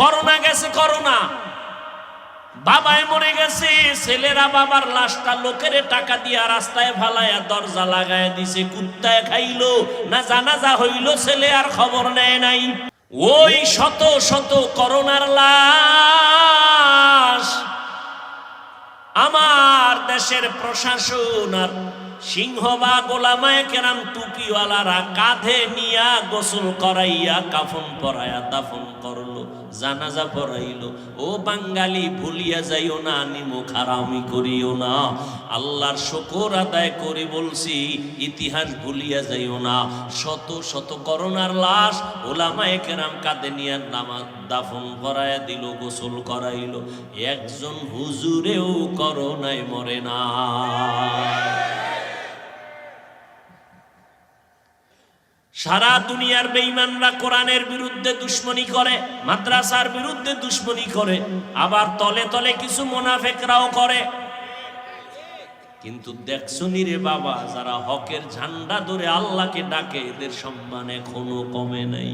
Corona গেছে, corona বাবায় মরে গেছে, ছেলেরা বাবার লাশটা লোকের টাকা দিয়া রাস্তায় ফালায়া দরজা লাগায় দিছে, কুত্তায় খাইলো না জানাজা হইল, ছেলে আর খবর নেয় নাই। ওই শত শত করোনার লাশ আমার দেশের প্রশাসন আর সিংহবাগ ওলামায়ে কেরাম টুপিওয়ালারা কাঁধে নিয়া গোসল করাইয়া কাফন পরাইয়া দাফন করলো, জানাজা পড়াইলো। ও বাঙালি ভুলিয়া যাইও না, নিমুখ হারামি করিও না। আল্লাহর শুকর আদায় করে বলছি, ইতিহাস ভুলিয়া যাইও না। শত শত করোনার লাশ ওলামায়ে কেরাম কাঁধে নিয়ে নামাজ দাফন করাইয়া দিল, গোসল করাইলো। একজন হুজুরেও করোনায় মরে না। সারা দুনিয়ার বেঈমানরা কোরআনের বিরুদ্ধে দুশমনি করে, মাদ্রাসার বিরুদ্ধে দুশমনি করে, আবার তলে তলে কিছু মুনাফিকরাও করে। কিন্তু দেখছনি রে বাবা, যারা হকের ঝান্ডা ধরে আল্লাহকে ডাকে, এদের সম্মান এখনো কমে নাই।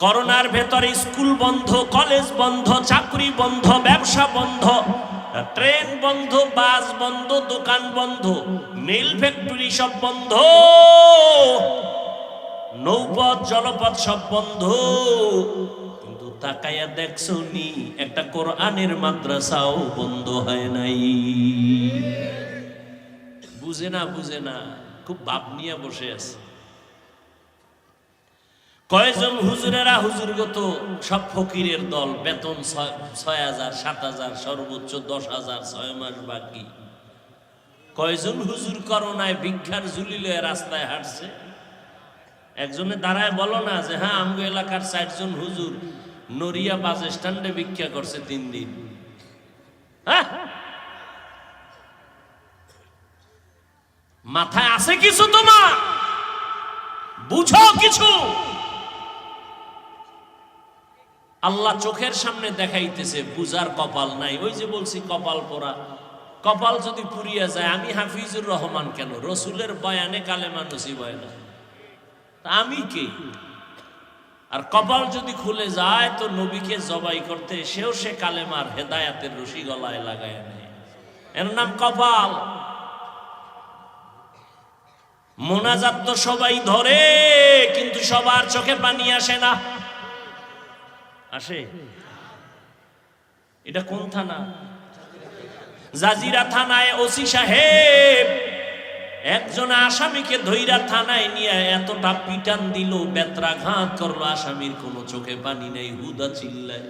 করোনার ভেতরে স্কুল বন্ধ, কলেজ বন্ধ, চাকরি বন্ধ, ব্যবসা বন্ধ, ট্রেন বন্ধ, বাস বন্ধ, দোকান বন্ধ, মিল ফ্যাক্টরি সব বন্ধ, নৌপথ জলপথ সব বন্ধ। কিন্তু তাকাইয়া দেখছো নি, একটা কোরআনের মাদ্রাসাও বন্ধ হয় নাই। বুঝে না, বুঝে না, খুব ভাব নিয়ে বসে আছে। কয়েকজন হুজুরেরা হুজুরগত সব ফকিরের দল, বেতন ৬,০০০, ৭,০০০, সর্বোচ্চ ১০,০০০, ৬ মাস বাকি। কয়েকজন হুজুর করোনায় ভিক্ষার ঝুলি লয়ে রাস্তায় হাঁটছে। একজনে দাঁড়ায় বলো না যে হ্যাঁ, আমগো এলাকার ৬০ জন হুজুর নড়িয়া বাস স্ট্যান্ডে ভিক্ষা করছে ৩ দিন। হ্যাঁ, মাথায় আছে কিছু? তোমার বুঝো কিছু? আল্লাহ চোখের সামনে দেখাইতেছে, বুঝার কপাল নাই। ওই যে বলছি কপাল পোড়া, কপাল যদি পুড়িয়া যায়, আমি হাফিজুর রহমান কেন? রসুলের বয়ানে কালেমা নসিব হয় না, আমি কে? আর কপাল যদি খুলে যায় তো নবীকে জবাই করতে সেও সে কালেমার হেদায়াতের রশি গলায় লাগায় নেয়, এর নাম কপাল। মোনাজাত তো সবাই ধরে, কিন্তু সবার চোখে পানি আসে না। আসে? এটা কোন থানা? জাজিরা থানায় ওসি সাহেব একজন আসামিকে ধইরা থানায় নিয়ে এতটা পিটান দিল, বেত্রাঘাত করলো, আসামির কোনো চোখে পানি নেই, হুদা চিল্লায়।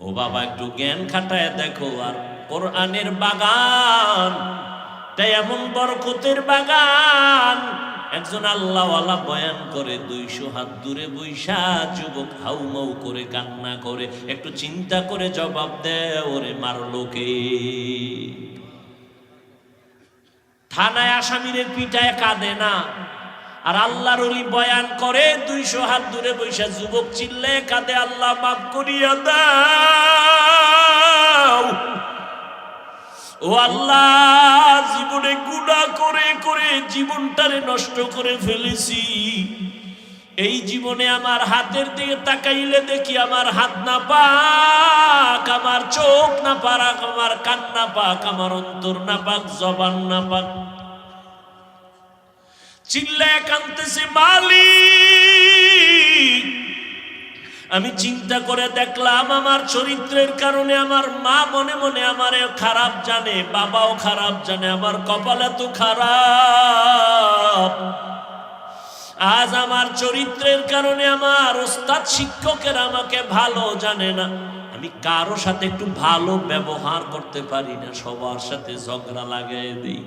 ও বাবা, একটু জ্ঞান খাটায় দেখো। আর কোরআনের বাগান তাই এমন বরকতের বাগান, একজন আল্লাহওয়ালা বয়ান করে, ২০০ হাত দূরে বৈশা যুবক হাউমাউ করে কান্না করে। একটু চিন্তা করে জবাব দেয়, ওরে মারলো কে? থানায় আসামিরে পিটায় কাঁদে না, আর আল্লাহর ওলি বয়ান করে ২০০ হাত দূরে বৈশা যুবক চিল্লে কাঁদে, আল্লাহ মাফ করিয়া দাও। ও আল্লাহ, জীবনে গুনাহ করে করে জীবনটারে নষ্ট করে ফেলেছি। এই জীবনে আমার হাতের দিকে তাকাইলে দেখি আমার হাত না পাক, আমার চোখ না পাক, আমার কান না পাক, আমার অন্তর না পাক, জবান না পাক। চিল্লায় কাঁদতেছে, মালিক আমি চিন্তা করে দেখলাম আমার চরিত্রের কারণে আমার মা মনে মনে আমারে খারাপ জানে, বাবাও খারাপ জানে, আমার কপাল এত খারাপ। আজ আমার চরিত্রের কারণে আমার ওস্তাদ শিক্ষকের আমাকে ভালো জানে না, আমি কারো সাথে একটু ভালো ব্যবহার করতে পারি না, সবার সাথে ঝগড়া লাগাই দিই।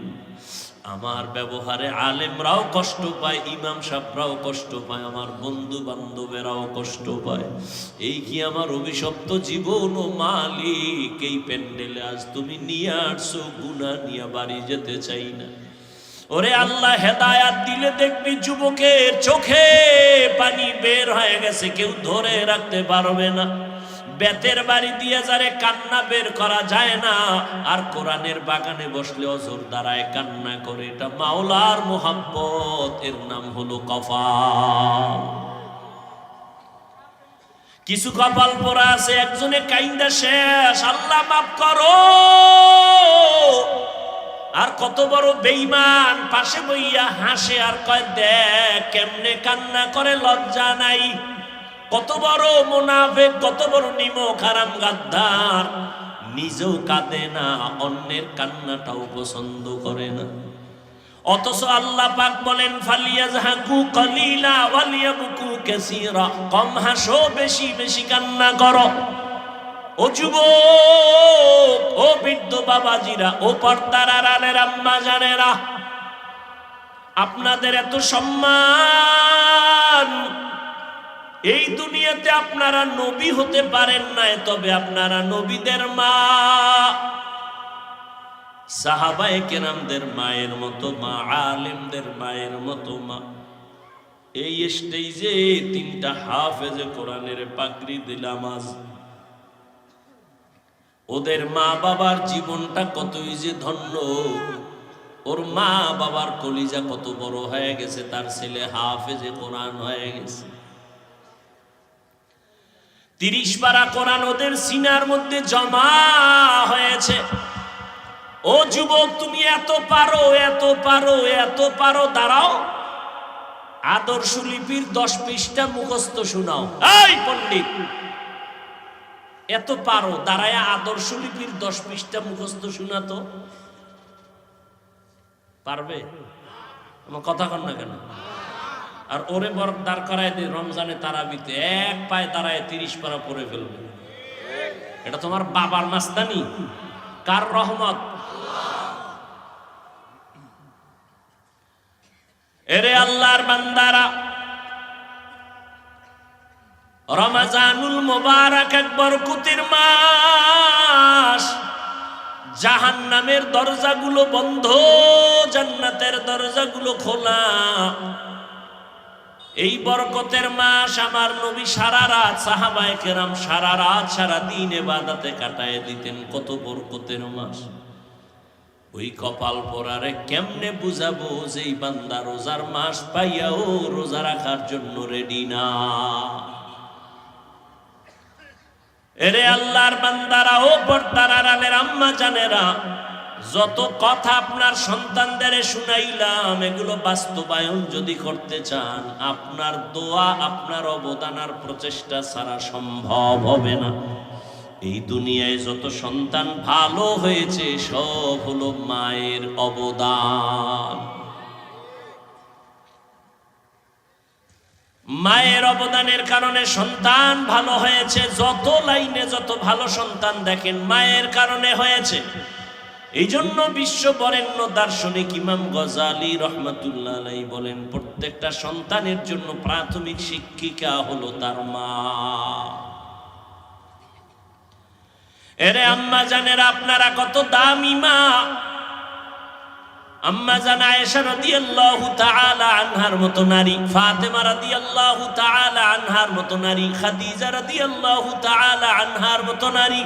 আমার ব্যবহারে আলেমরাও কষ্ট পায়, ইমাম সাহেবরাও কষ্ট পায়, আমার বন্ধু বান্ধবেরাও কষ্ট পায়। এই কি আমার অভিশপ্ত জীবন? ও মালিক, এই প্যান্ডেলে আজ তুমি নিয়ে আসছো, গুনাহ নিয়ে বাড়ি যেতে চাই না। ওরে আল্লাহ, হেদায়াত দিলে দেখবি যুবকের চোখে পানি বের হয়ে গেছে, কেউ ধরে রাখতে পারবে না। বেতের বাড়ি দিয়ে যারে কান্না বের করা যায় না, আর কোরআনের বাগানে বসলে অজর দ্বারায় কান্না করে, এটা মাওলার মোহাব্বত, এর নাম হলো কফাল। কিছু কপাল পোড়া আছে, একজনে কাইন্দা শেষ, আল্লাহ মাফ করো। আর কত বড় বেঈমান পাশে বইয়া হাসে আর কয় দেখ কেমনে কান্না করে, লজ্জা নাই। কত বড় মুনাফিক, কত বড় নিমক হারাম গাদ্দার, নিজেও কাঁদে না, অন্যের কান্নাটাও পছন্দ করে না। অথচ আল্লাহ পাক বলেন ফালিয়াজহাকু কলিলা ওয়ালিয়াবকু কাসীরা, কম হাসো, বেশি বেশি কান্না করো। ও যুবক, ও বৃদ্ধ বাবাজিরা, ও পর্দার আড়ালের আম্মা জানেরা, আপনাদের এত সম্মান, এই দুনিয়াতে আপনারা নবী হতে পারেন নাই, তবে আপনারা নবীদের মা, সাহাবায়ে কেরামদের মায়ের মতো মা, আলেমদের মায়ের মতো মা। এই স্টেজে তিনটা হাফেজে কোরআনের পাগড়ি দিলাম আজ। ওদের মা বাবার জীবনটা কতই যে ধন্য, ওর মা বাবার কলিজা কত বড় হয়ে গেছে, তার ছেলে হাফেজে কোরআন হয়ে গেছে। 30 পারা কোরআন ওদের সিনার মধ্যে জমা হয়েছে। ও যুবক, তুমি এত পারো, এত পারো, এত পারো, দাঁড়াও, আদর্শ লিপির 10 পৃষ্ঠা মুখস্থ শোনাও। এই পণ্ডিত, এত পারো, দাঁড়ায় আদর্শ লিপির 10 পৃষ্ঠা মুখস্থ শোনাতো পারবে? আমার কথা কন না কেন? আর ওরে বড় দাঁড় করায় দিয়ে রমজানে তারাবিতে এক পায়ে দাঁড়ায় 30 পারা পড়ে ফেলবে। এটা তোমার বাবার মাস্তানি? কার রহমত? এরে আল্লাহর বান্দারা, রমজানুল মুবারক এক বরকতের মাস। জাহান্নামের দরজাগুলো বন্ধ, জান্নাতের দরজাগুলো খোলা। এই বরকতের মাস আমার নবী সারা রাত, সাহাবায়ে কেরাম সারা রাত সারা দিন ইবাদতে কাটায় দিতেন। কত বরকতের মাস। ওই কপাল পোড়ারে কেমনে বুঝাবো যে এই বান্দা রোজার মাস পাইয়াও রোজা রাখার জন্য রেডি না? এরে আল্লাহর বান্দারা, ও পর্দার আড়ালের আম্মা জানেরা, যত কথা আপনার সন্তানদের শুনাইলাম, এগুলো বাস্তবায়ন যদি করতে চান, আপনার দোয়া, আপনার অবদান আর প্রচেষ্টা ছাড়া সম্ভব হবে না। এই দুনিয়ায় যত সন্তান ভালো হয়েছে সব হলো মায়ের অবদান। মায়ের অবদানের কারণে সন্তান ভালো হয়েছে। যত লাইনে যত ভালো সন্তান দেখেন মায়ের কারণে হয়েছে। এই জন্য বিশ্ব বরেণ্য দার্শনিক ইমাম গজালি রহমাতুল্লাহ আলাইহি বলেন, প্রত্যেকটা সন্তানের জন্য প্রাথমিক শিক্ষিকা হলো তার মা। এরে আম্মা জানেরা, আপনারা কত দামি মা। আম্মা জান আয়েশা রাদিয়াল্লাহু তাআলা আনহার মতো নারী, ফাতেমা রাদিয়াল্লাহু তাআলা আনহার মতো নারী, খাদিজা রাদিয়াল্লাহু তাআলা আনহার মতো নারী।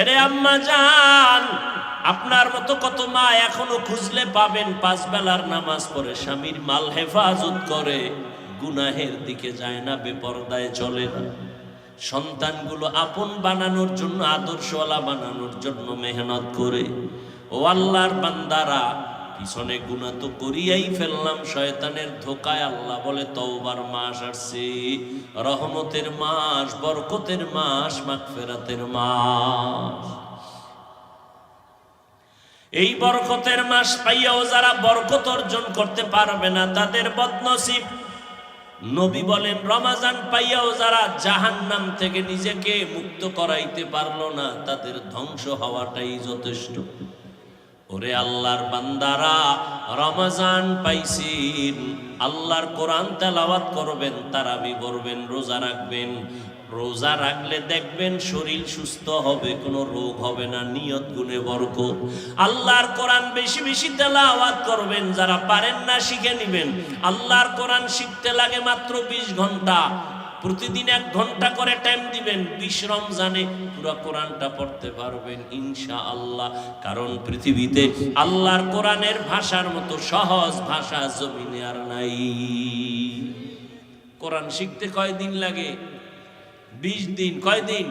এরে আম্মা জান, আপনার মতো কত মা এখনো খুঁজলে পাবেন, 5 বেলার নামাজ পড়ে, স্বামীর মাল হেফাজত করে, গুনাহের দিকে যায় না, বেপরদায় চলে না। সন্তানগুলো আপন বানানোর জন্য, আদর্শওয়ালা বানানোর জন্য মেহনত করে। ও আল্লাহর বান্দারা, পিছনে গুনাহ তো করিয়াই ফেললাম শয়তানের ধোকায়। আল্লাহ বলে তওবার মাস আসছে, রহমতের মাস, বরকতের মাস, মাগফিরাতের মাস। এই বরকতের মাস পাইয়াও যারা বরকত অর্জন করতে পারবে না তাদের বদনসিব। নবী বলেন, রমজান পাইয়াও যারা জাহান্নাম থেকে নিজেকে মুক্ত করাইতে পারলো না তাদের ধ্বংস হওয়াটাই যথেষ্ট। ওরে আল্লাহর বান্দারা, রমজান পাইছেন, আল্লাহর কোরআন তেলাওয়াত করবেন, তারাবি পড়বেন, রোজা রাখবেন। রোজা রাখলে দেখবেন শরীর সুস্থ হবে, কোনো রোগ হবে না, নিয়ত গুণে বরকত। আল্লাহর কোরআন বেশি বেশি তেলাওয়াত করবেন, যারা পারেন না শিখে নেবেন। আল্লাহর কোরআন শিখতে লাগে মাত্র 20 ঘন্টা। প্রতিদিন 1 ঘন্টা করে টাইম দিবেন, 20 রমজানে পুরো কোরআনটা পড়তে পারবেন ইনশাআল্লাহ। কারণ পৃথিবীতে আল্লাহর কোরআনের ভাষার মতো সহজ ভাষা জমিনে আর নাই। কোরআন শিখতে কয়দিন লাগে? 20 দিন, কয়দিন?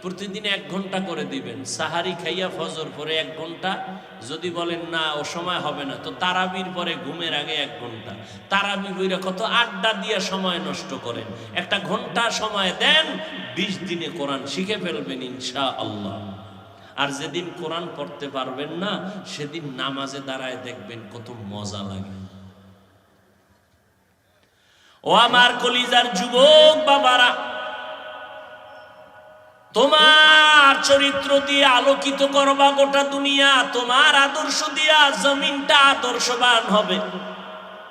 প্রতিদিন 1 ঘন্টা করে দিবেন। সাহারি খাইয়া ফজর পরে 1 ঘন্টা, যদি বলেন না ও সময় হবে না, তো তারাবির পরে ঘুমের আগে 1 ঘন্টা। তারাবি বইরা কত আড্ডা দিয়ে সময় নষ্ট করেন, 1 ঘন্টা সময় দেন, 20 দিনে কোরআন শিখে ফেলবেন ইনশাআল্লাহ। আর যেদিন কোরআন পড়তে পারবেন না, সেদিন নামাজে দাঁড়ায় দেখবেন কত মজা লাগে। ও আমার কলিজার যুবক বাবারা, তোমার চরিত্র দিয়ে আলোকিত করবা গোটা দুনিয়া, তোমার আদর্শ দিয়া জমিনটা আদর্শবান হবে,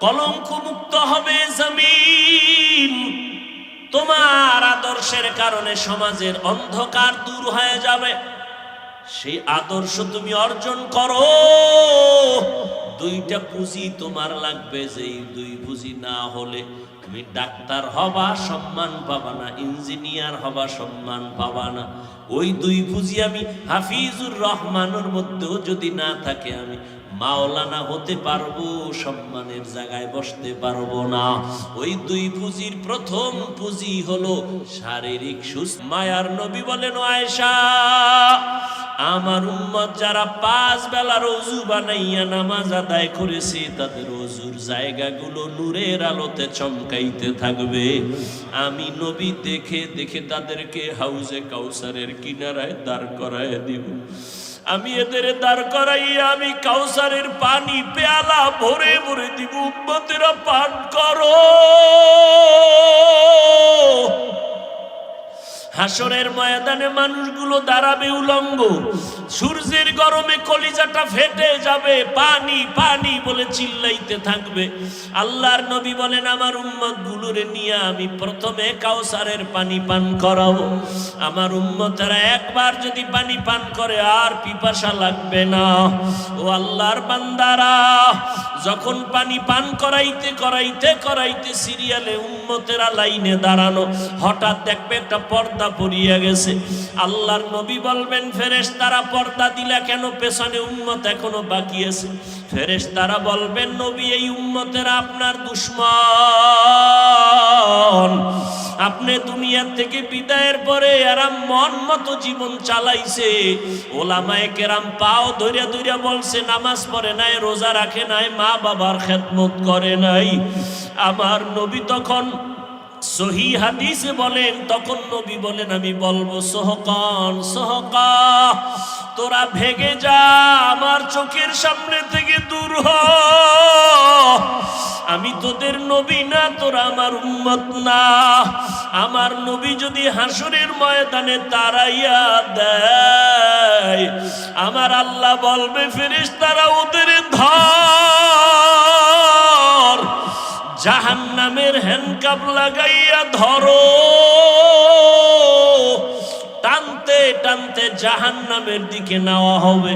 কলঙ্ক মুক্ত হবে জমিন। তোমার আদর্শের কারণে সমাজের অন্ধকার দূর হয়ে যাবে। সেই আদর্শ তুমি অর্জন করো। 2টা পুঁজি তোমার লাগবে, যেই 2 পুঁজি না হলে তুমি ডাক্তার হবা সম্মান পাবা না, ইঞ্জিনিয়ার হবা সম্মান পাবা না। ওই 2 পুঁজি আমি হাফিজুর রহমানের মধ্যেও যদি না থাকে, আমি মাওলানা হতে পারবো, সম্মানের জায়গায় বসতে পারবো না। ওই 2 পুঁজির প্রথম পুঁজি হলো শারীরিক সুস্থ। মায়ার নবী বলেন, আয়েশা, আমার উম্মত যারা 5 বেলার ওযু বানাইয়া নামাজ আদায় করেছে, তাদের ওযুর জায়গাগুলো নূরের আলোতে চমকাইতে থাকবে। আমি নবী দেখে দেখে তাদেরকে হাউজে কাউসারের কিনারায় দাঁড় করায় দিব। আমি এদের দাঁড় করাইয়া আমি কাউসারের পানি পেয়ালা ভরে ভরে দিব, উম্মতেরা পান করো। হাসরের ময়দানে মানুষগুলো দাঁড়াবে উলঙ্গ, সূর্যের গরমে কলিজাটা ফেটে যাবে, পানি পানি বলে চিল্লাইতে থাকবে। আল্লাহর নবী বলেন, আমার উম্মত গুলোরে নিয়ে আমি প্রথমে কাউসারের পানি পান করাবো। আমার উম্মতেরা একবার যদি পানি পান করে আর পিপাসা লাগবে না। ও আল্লাহর বান্দারা, যখন পানি পান করাইতে করাইতে করাইতে সিরিয়ালে উম্মতেরা লাইনে দাঁড়ানো, হঠাৎ দেখবে একটা পর্দা পড়িয়া গেছে। আল্লাহর নবী বলবেন, ফেরেশতারা পর্দা দিলা কেন? পেছনে উম্মত এখনো বাকি আছে। ফেরেশতারা বলবেন, নবী, এই উম্মতেরা আপনার দুশমন। আপনি দুনিয়া থেকে বিদায়ের পরে এরা মন মতো জীবন চালাইছে। ওলামায়ে কেরাম পাও ধইরা ধইরা বলছে, নামাজ পড়ে নাই, রোজা রাখে নাই, মা বাবার খেদমত করে নাই। আমার নবী তখন সহি হাদিসে বলেন, তখন নবী বলেন, আমি বলবো, সোহকান সোহকা, তোরা ভেগে যা, আমার চোখের সামনে থেকে দূর হ। আমি তোদের নবী না, তোরা আমার উম্মত না। আমার নবী যদি হাসরের ময়দানে তাড়াইয়া দেয়, আমার আল্লাহ বলবে, ফেরেশতারা ওদের ধর, জাহান্নামের হ্যান্ডকাপ লাগাইয়া ধরো। টানতে টানতে জাহান্নামের দিকে নেওয়া হবে।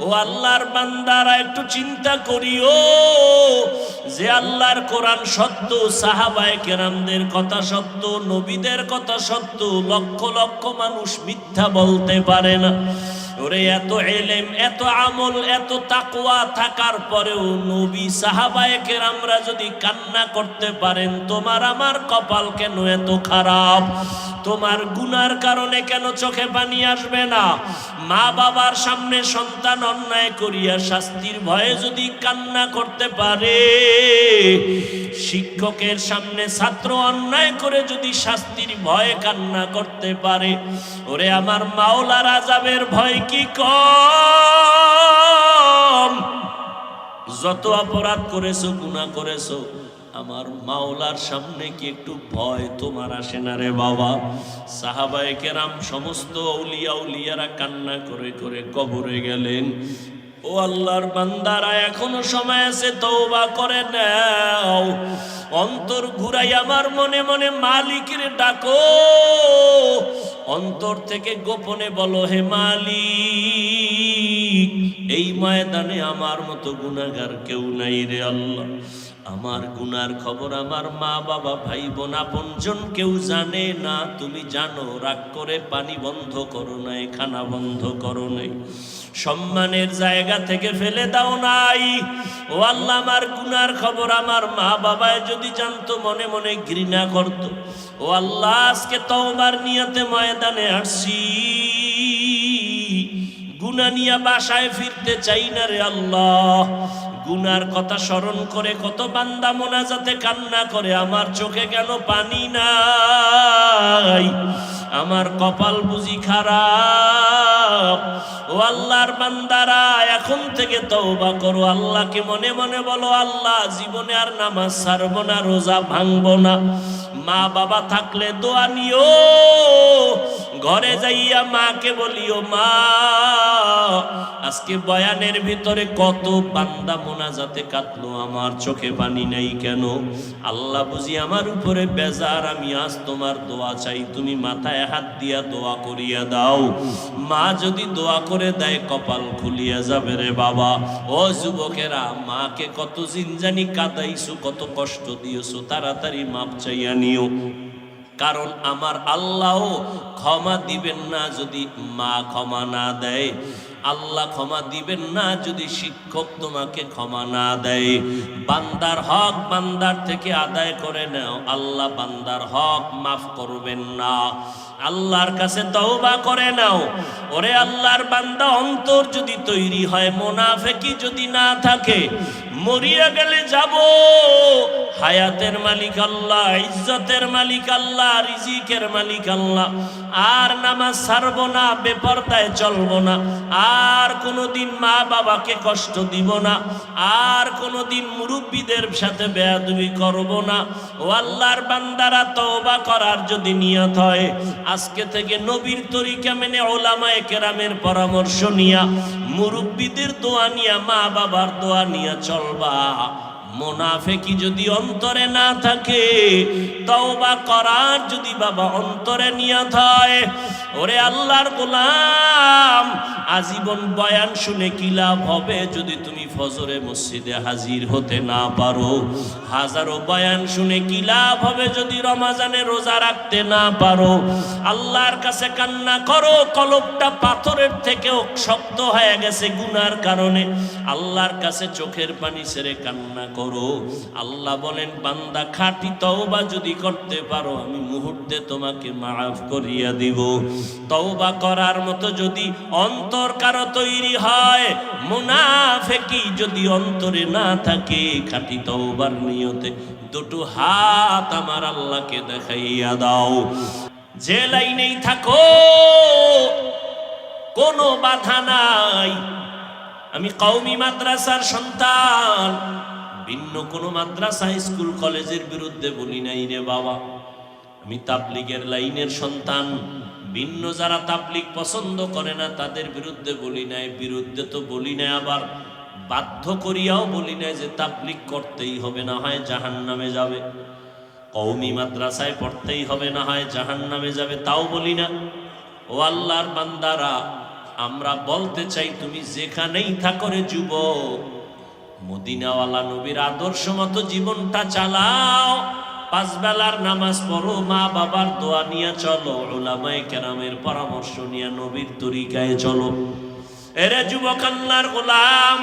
ও আল্লাহর বান্দারা, একটু চিন্তা করিও যে আল্লাহর কোরআন সত্য, সাহাবায়ে কেরামদের কথা সত্য, নবীদের কথা সত্য, লক্ষ লক্ষ মানুষ মিথ্যা বলতে পারে না। ওরে এত ইলম, এত আমল, এত তাকওয়া থাকার পরেও নবী সাহাবায়ে কেরামরা যদি কান্না করতে পারেন, তোমার আমার কপাল কেন এত খারাপ? তোমার গুনার কারণে কেন চোখে পানি আসবে না? মা বাবার সামনে সন্তান অন্যায় করিয়া শাস্তির ভয়ে যদি কান্না করতে পারে, শিক্ষকের সামনে ছাত্র অন্যায় করে যদি শাস্তির ভয়ে কান্না করতে পারে, ওরে আমার মাওলার আযাবের ভয় কি কম? যত অপরাধ করেছো, গুনাহ করেছো, আমার মাওলার সামনে কি একটু ভয় তোমার আসে না রে বাবা? সাহাবায়ে কেরাম সমস্ত আউলিয়া উলিয়ারা কান্না করে করে কবরে গেলেন। ও আল্লাহর বান্দারা, এখনো সময় আছে, তওবা করে নাও। অন্তর ঘুরাই আমার মনে মনে মালিকের ডাকো। অন্তর থেকে গোপনে বলো, হে মালিক, এই ময়দানে আমার মতো গুনাহগার কেউ নাই রে আল্লাহ। আমার গুনার খবর আমার মা বাবা ভাই বোন আপনজন কেউ জানে না, তুমি জানো। রাগ করে পানি বন্ধ করো নাই, খানা বন্ধ করো নাই, সম্মানের জায়গা থেকে ফেলে দাও নাই। ও আল্লাহ, আমার গুনার খবর আমার মা বাবায় যদি জানতো মনে মনে ঘৃণা করত। ও আল্লাহ, আজকে তওবার নিয়তে ময়দানে আসছি, গুনাহ নিয়ে বাসায় ফিরতে চাই না রে আল্লাহ। গুনার কথা স্মরণ করে কত বান্দা মোনাজাতে কান্না করে, আমার চোখে কেন পানি নাই? আমার কপাল বুঝি খারাপ? ও আল্লাহর বান্দারা, এখন থেকে তওবা করো, আল্লাহকে মনে মনে বলো, আল্লাহ জীবনে আর নামাজ ছাড়বো না, রোজা ভাঙবো না। মা বাবা থাকলে দোয়া নিও, ঘরে যাইয়া মাকে বলিও, মা আজকে বয়ানের ভিতরে কত বান্দা মোনাজাতে কাঁদলো, আমার চোখে পানি নাই কেন? আল্লাহ বুঝি আমার উপরে বেজার, আমি আজ তোমার দোয়া চাই, তুমি মাথায় হাত দিয়া দোয়া করিয়া দাও। মা যদি দোয়া করে দেয় কপাল খুলিয়া যাবে রে বাবা। ও যুবকেরা, মাকে কত জিনজানি কাঁদাইছো, কত কষ্ট দিয়েছো, তাড়াতাড়ি মাপ চাইয়া নিও, কারণ আমার আল্লাহ ক্ষমা দিবেন না যদি মা ক্ষমা না দেয়। আল্লাহ ক্ষমা দিবেন না যদি শিক্ষক তোমাকে ক্ষমা না দেয়। বান্দার হক বান্দার থেকে আদায় করে নাও, আল্লাহ বান্দার হক মাফ করবেন না। আল্লাহর কাছে তওবা করে নাও। ওরে আল্লাহর বান্দা, অন্তর যদি তৈরি হয়, মুনাফিকি যদি না থাকে, মরিয়া গেলে যাব, হায়াতের মালিক আল্লাহ, ইজ্জতের মালিক আল্লাহ, রিজিকের মালিক আল্লাহ। আর নামাজ ছাড়বো না, বেপরদায় চলবো না, আর কোনোদিন মা বাবাকে কষ্ট দিব না, আর কোনোদিন মুরব্বীদের সাথে বেয়াদবি করব না। ও আল্লাহর বান্দারা, তওবা করার যদি নিয়ত হয়, আজকে থেকে নবীর তরিকা মেনে, ওলামায়ে কেরামের পরামর্শ নিয়া, মুরব্বীদের দোয়া নিয়া, মা বাবার দোয়া নিয়া চলবা। মুনাফিকি যদি অন্তরে না থাকে, তওবা করার যদি বাবা অন্তরে নিয়ত হয়, ওরে আল্লাহর গোলাম, আজীবন বয়ান শুনে কি লাভ হবে যদি তুমি ফজরে মসজিদে হাজির হতে না পারো? হাজারো বয়ান শুনে কি লাভ হবে যদি রমজানে রোজা রাখতে না পারো? আল্লাহর কাছে কান্না করো, কলবটা পাথরের থেকেও শক্ত হয়ে গেছে গুনার কারণে। আল্লাহর কাছে চোখের পানি ছেড়ে কান্না করো। আল্লাহ বলেন, বান্দা খাঁটি তওবা যদি করতে পারো, আমি মুহূর্তে তোমাকে মাফ করিয়া দিব। তওবা করার মতো যদি অন্তর কারো তৈরি হয়, মুনাফিকি যদি অন্তরে না থাকে, খাঁটি তওবার নিয়তে দুটো হাত আমার আল্লাহকে দেখাইয়া দাও। যে লাইনেই থাকো, কোনো বাধা নাই। আমি কওমি মাদ্রাসার সন্তান, ভিন্ন কোনো মাদ্রাসা স্কুল কলেজের বিরুদ্ধে বলি নাই রে বাবা। আমি তাবলীগের লাইনের সন্তান, ভিন্ন যারা তাবলীগ পছন্দ করে না তাদের বিরুদ্ধে বলি নাই। বিরুদ্ধে তো বলি নাই, আবার বাধ্য করিয়াও বলি নাই যে তাবলীগ করতেই হবে, না হয় জাহান্নামে যাবে। কওমি মাদ্রাসায় পড়তেই হবে, না হয় জাহান্নামে যাবে, তাও বলি না। ও আল্লাহর বান্দারা, আমরা বলতে চাই, তুমি যেখানেই থাকো রে যুবক, মদিনাওয়ালা নবীর আদর্শ মতো জীবনটা চালাও। পাঁচ বেলার নামাজ পড়ো, মা বাবার দোয়া নিয়ে চলো, উলামায়ে কেরামের পরামর্শ নিয়ে নবীর তরিকায় চলো। এরে যুবক, আল্লাহর গোলাম,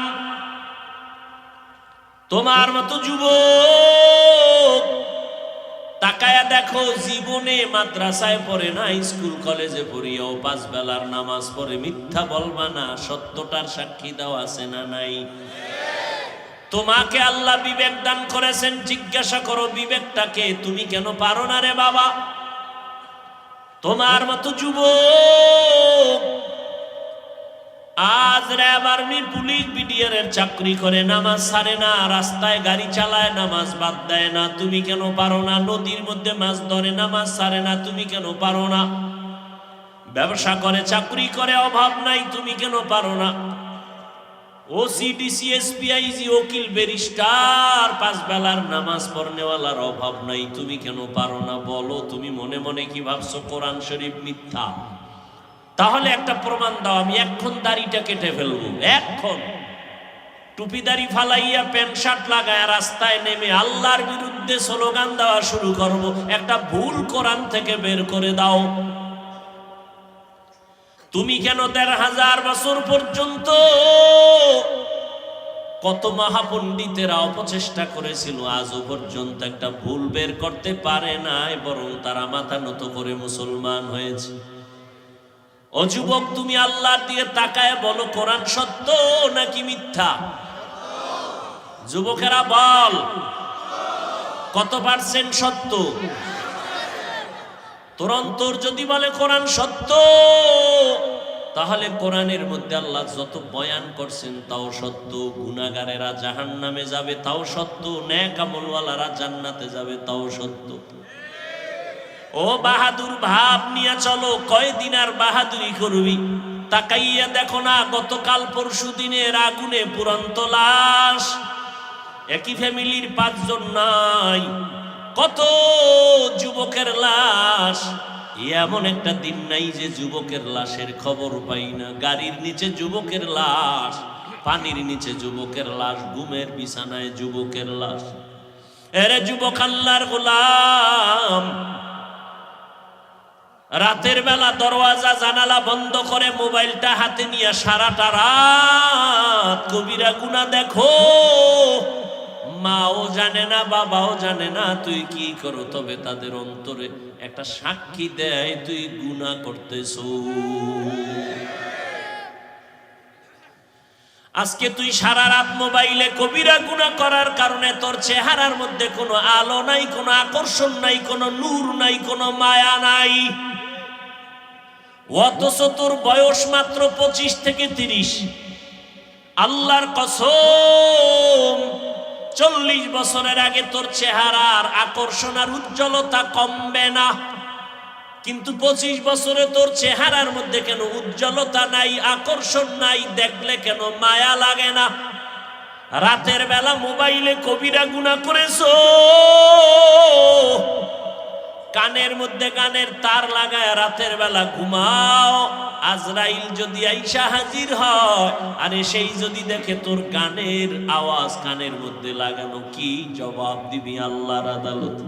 তোমার মতো যুবক তাকায়া দেখো, জীবনে মাদ্রাসায় পড়ে না, স্কুল কলেজে পড়িয়াও পাঁচ বেলার নামাজ পড়ে। মিথ্যা বলবা না, সত্যটার সাক্ষী দাও, আছে না নাই? তোমাকে আল্লাহ বিবেক দান করেছেন, জিজ্ঞাসা করো বিবেকটাকে, তুমি কেন পারো না রে বাবা? তোমার মতো যুবক আজ র্যাব আর্মি পুলিশ বিডিআর এর চাকরি করে, নামাজ ছাড়ে না, রাস্তায় গাড়ি চালায়, নামাজ বাদ দেয় না, তুমি কেন পারো না? নদীর মধ্যে মাছ ধরে, নামাজ ছাড়ে না, তুমি কেন পারো না? ব্যবসা করে, চাকরি করে, অভাব নাই, তুমি কেন পারো না? ওসি, ডিসি, এসপি, আইজি, ওকিল, ব্যারিস্টার, পাঁচ বেলার নামাজ পড়নেওয়ালার অভাব নাই, তুমি কেন পারো না? বলো, তুমি মনে মনে কি ভাবছো কোরআন শরীফ মিথ্যা? তাহলে একটা প্রমাণ দাও, আমি এক্ষণ দাড়িটা কেটে ফেলবো, এক্ষণ। টুপিদারি ফালাইয়া প্যান্ট শার্ট লাগায় রাস্তায় নেমে আল্লাহর বিরুদ্ধে স্লোগান দেওয়া শুরু করব, একটা ভুল কোরআন থেকে বের করে দাও। তুমি কেন ১৫০০ বছর পর্যন্ত কত মহাপণ্ডিতেরা অপচেষ্টা করেছিল, আজও পর্যন্ত একটা ভুল বের করতে পারে নাই, বরং তারা মাথা নত করে মুসলমান হয়েছে। ও যুবক, তুমি আল্লাহর দিকে তাকায় বলো, কোরআন সত্য নাকি মিথ্যা? যুবকেরা বল, কত পার্সেন্ট সত্য? তোর অন্তর যদি বলে কোরআন সত্য, তাহলে কোরআনের মধ্যে আল্লাহ যত বয়ান করছেন তাও সত্য। গুনাহগারেরা জাহান্নামে যাবে তাও সত্য, নেক আমলওয়ালারা জান্নাতে যাবে তাও সত্য। ও বাহাদুর, ভাব নিয়ে চলো, কয়দিন আর বাহাদুরি করবি? তাকাইয়া দেখো না, গতকাল পরশু দিনের আগুনে পুরন্ত লাশ, একই ফ্যামিলির 5 জন নাই, কত যুবকের লাশ। এমন একটা দিন নাই যে যুবকের লাশের খবর পাই না। গাড়ির নিচে যুবকের লাশ, পানির নিচে যুবকের লাশ, ঘুমের বিছানায় যুবকের লাশ। এরে যুবক, আল্লাহর গোলাম, রাতের বেলা দরওয়াজা জানালা বন্ধ করে মোবাইলটা হাতে নিয়ে সারাটা রাত কবিরা গুনাহ দেখো। মাও জানে না, বাবাও জানে না তুই কি করো, তবে তাদের অন্তরে একটা সাক্ষী দেয় তুই গুনাহ করতেছ। আজকে তুই সারা রাত মোবাইলে কবিরা গুনাহ করার কারণে তোর চেহারার মধ্যে কোনো আলো নাই, কোনো আকর্ষণ নাই, কোনো নূর নাই, কোনো মায়া নাই। অথচ তোর বয়স মাত্র 25 থেকে 30। আল্লাহর কসম, 40 বছরের আগে তোর চেহারার আকর্ষণ আর উজ্জ্বলতা কমবে না, কিন্তু 25 বছরে তোর চেহারার মধ্যে কেন উজ্জ্বলতা নাই, আকর্ষণ নাই, দেখলে কেন মায়া লাগে না? রাতের বেলা মোবাইলে কবিরা গুনাহ করেছো, কানের মধ্যে গানের তার লাগায় রাতের বেলা ঘুমাও। আজরাইল যদি আইসা হাজির হয়, আরে সেই যদি দেখে তোর গানের আওয়াজ কানের মধ্যে লাগানো, কি জবাব দিবি আল্লাহর আদালত?